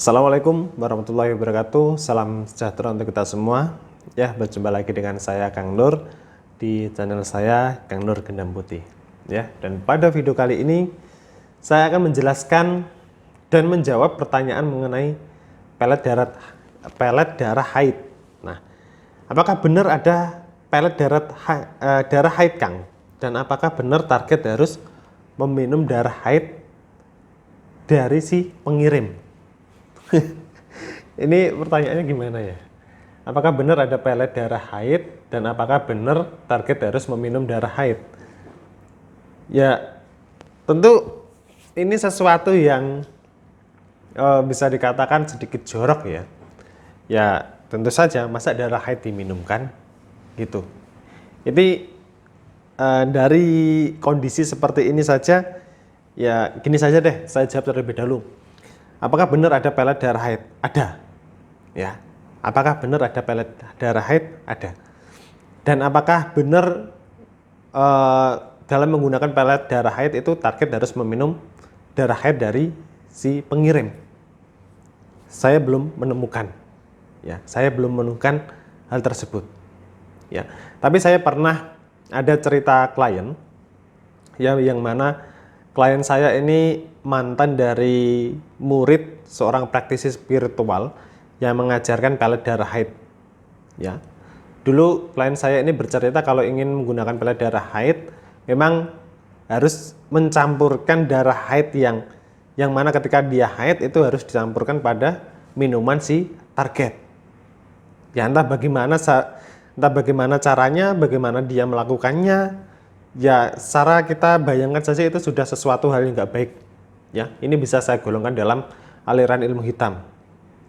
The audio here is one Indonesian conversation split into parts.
Assalamualaikum warahmatullahi wabarakatuh. Salam sejahtera untuk kita semua. Ya, berjumpa lagi dengan saya Kang Nur di channel saya Kang Nur Gendam Putih. Ya, dan pada video kali ini saya akan menjelaskan dan menjawab pertanyaan mengenai pelet darah haid. Nah, apakah benar ada pelet darah haid, Kang? Dan apakah benar target harus meminum darah haid dari si pengirim? Ini pertanyaannya gimana ya? Apakah benar ada pelet darah haid dan apakah benar target harus meminum darah haid? Ya, tentu ini sesuatu yang bisa dikatakan sedikit jorok ya. Ya, tentu saja masa darah haid diminumkan gitu. Jadi dari kondisi seperti ini saja, ya gini saja deh, saya jawab terlebih dahulu. Apakah benar ada pelet darah haid? Ada. Ya. Apakah benar ada pelet darah haid? Ada. Dan apakah benar dalam menggunakan pelet darah haid itu target harus meminum darah haid dari si pengirim? Saya belum menemukan. Ya, saya belum menemukan hal tersebut. Ya. Tapi saya pernah ada cerita klien ya, yang mana klien saya ini mantan dari murid seorang praktisi spiritual yang mengajarkan pelet darah haid. Ya, dulu klien saya ini bercerita kalau ingin menggunakan pelet darah haid, memang harus mencampurkan darah haid yang mana ketika dia haid itu harus dicampurkan pada minuman si target. Ya, entah bagaimana caranya, bagaimana dia melakukannya. Ya, secara kita bayangkan saja itu sudah sesuatu hal yang nggak baik. Ya, ini bisa saya golongkan dalam aliran ilmu hitam.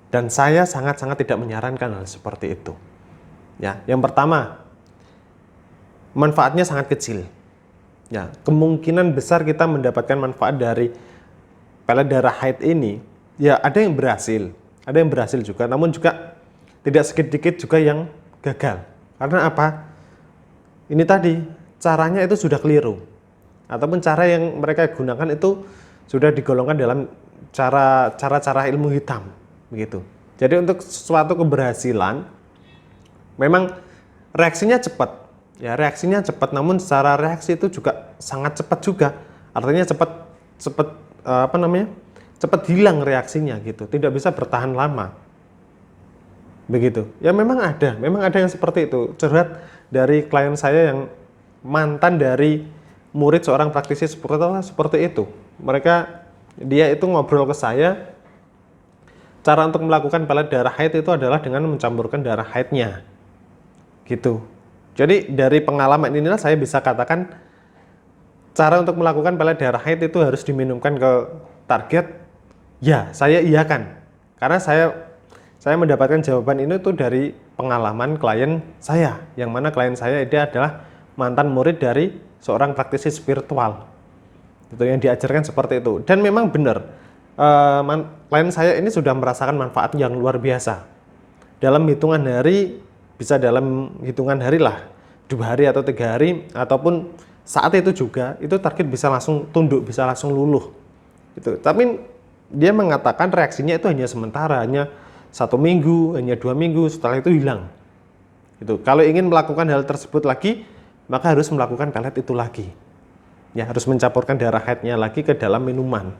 Dan saya sangat-sangat tidak menyarankan hal seperti itu. Ya, yang pertama, manfaatnya sangat kecil. Ya, kemungkinan besar kita mendapatkan manfaat dari pelet darah haid ini. Ya, ada yang berhasil juga, namun juga tidak sedikit juga yang gagal. Karena apa? Ini tadi caranya itu sudah keliru, ataupun cara yang mereka gunakan itu sudah digolongkan dalam cara ilmu hitam begitu. Jadi untuk suatu keberhasilan memang reaksinya cepat ya, namun secara reaksi itu juga sangat cepat juga, artinya cepat hilang reaksinya gitu, tidak bisa bertahan lama begitu ya. Memang ada yang seperti itu, curhat dari klien saya yang mantan dari murid seorang praktisi seperti itu. Dia itu ngobrol ke saya, cara untuk melakukan pelet darah haid itu adalah dengan mencampurkan darah haidnya gitu. Jadi dari pengalaman inilah saya bisa katakan cara untuk melakukan pelet darah haid itu harus diminumkan ke target. Ya, saya iyakan, karena saya mendapatkan jawaban ini tuh dari pengalaman klien saya, yang mana klien saya ini adalah mantan murid dari seorang praktisi spiritual itu, yang diajarkan seperti itu. Dan memang benar, klien saya ini sudah merasakan manfaat yang luar biasa. Dalam hitungan hari, bisa dalam hitungan hari lah, 2 hari atau 3 hari, ataupun saat itu juga, itu target bisa langsung tunduk, bisa langsung luluh gitu. Tapi dia mengatakan reaksinya itu hanya sementara, hanya 1 minggu, hanya 2 minggu, setelah itu hilang gitu. Kalau ingin melakukan hal tersebut lagi, maka harus melakukan pelet itu lagi. Ya, harus mencampurkan darah haidnya lagi ke dalam minuman.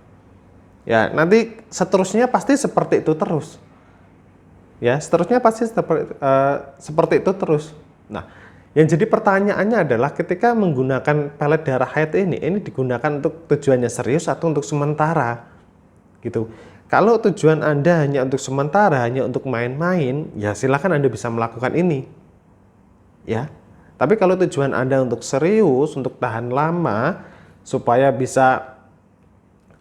Ya, nanti seterusnya pasti seperti itu terus. Ya, seterusnya pasti seperti itu terus. Nah, yang jadi pertanyaannya adalah ketika menggunakan pelet darah haid ini digunakan untuk tujuannya serius atau untuk sementara gitu. Kalau tujuan Anda hanya untuk sementara, hanya untuk main-main, ya silakan Anda bisa melakukan ini. Ya. Tapi kalau tujuan Anda untuk serius, untuk tahan lama, supaya bisa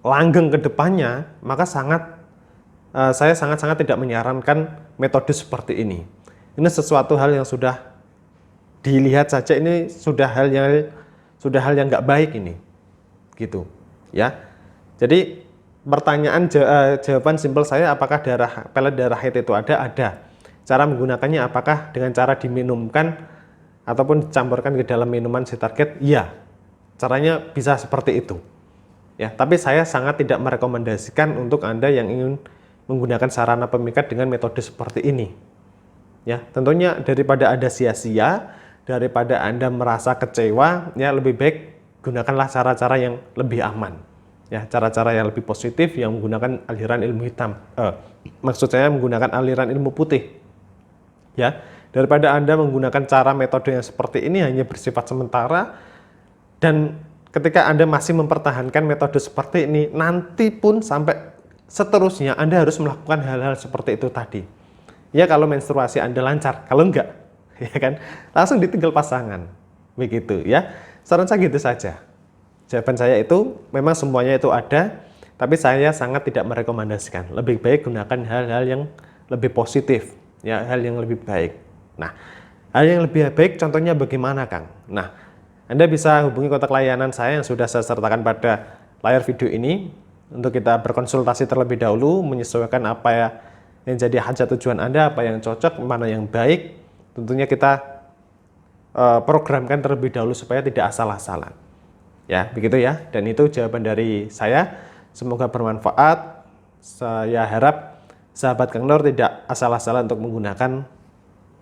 langgeng ke depannya, maka saya sangat-sangat tidak menyarankan metode seperti ini. Ini sesuatu hal yang sudah dilihat saja, ini sudah hal yang nggak baik ini, gitu. Ya. Jadi jawaban simpel saya, apakah pelet darah haid itu ada? Ada. Cara menggunakannya apakah dengan cara diminumkan ataupun dicampurkan ke dalam minuman si target? Iya, caranya bisa seperti itu. Ya, tapi saya sangat tidak merekomendasikan untuk Anda yang ingin menggunakan sarana pemikat dengan metode seperti ini. Ya, tentunya daripada Anda sia-sia, daripada Anda merasa kecewa, ya lebih baik gunakanlah cara-cara yang lebih aman. Ya, cara-cara yang lebih positif yang menggunakan aliran ilmu hitam. Maksud saya menggunakan aliran ilmu putih. Ya, daripada Anda menggunakan cara metode yang seperti ini hanya bersifat sementara, dan ketika Anda masih mempertahankan metode seperti ini, nanti pun sampai seterusnya Anda harus melakukan hal-hal seperti itu tadi. Ya kalau menstruasi Anda lancar, kalau enggak, ya kan, langsung ditinggal pasangan. Begitu ya. Saran saya gitu saja. Jawaban saya itu memang semuanya itu ada, tapi saya sangat tidak merekomendasikan. Lebih baik gunakan hal-hal yang lebih positif, ya, hal yang lebih baik. Nah, hal yang lebih baik contohnya bagaimana, Kang? Nah, Anda bisa hubungi kontak layanan saya yang sudah saya sertakan pada layar video ini untuk kita berkonsultasi terlebih dahulu, menyesuaikan apa ya yang jadi hajat tujuan Anda, apa yang cocok, mana yang baik. Tentunya kita programkan terlebih dahulu supaya tidak asal-asalan. Ya, begitu ya. Dan itu jawaban dari saya. Semoga bermanfaat. Saya harap sahabat Kang Nur tidak asal-asalan untuk menggunakan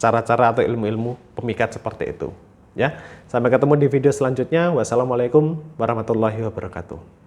cara-cara atau ilmu-ilmu pemikat seperti itu. Ya. Sampai ketemu di video selanjutnya. Wassalamualaikum warahmatullahi wabarakatuh.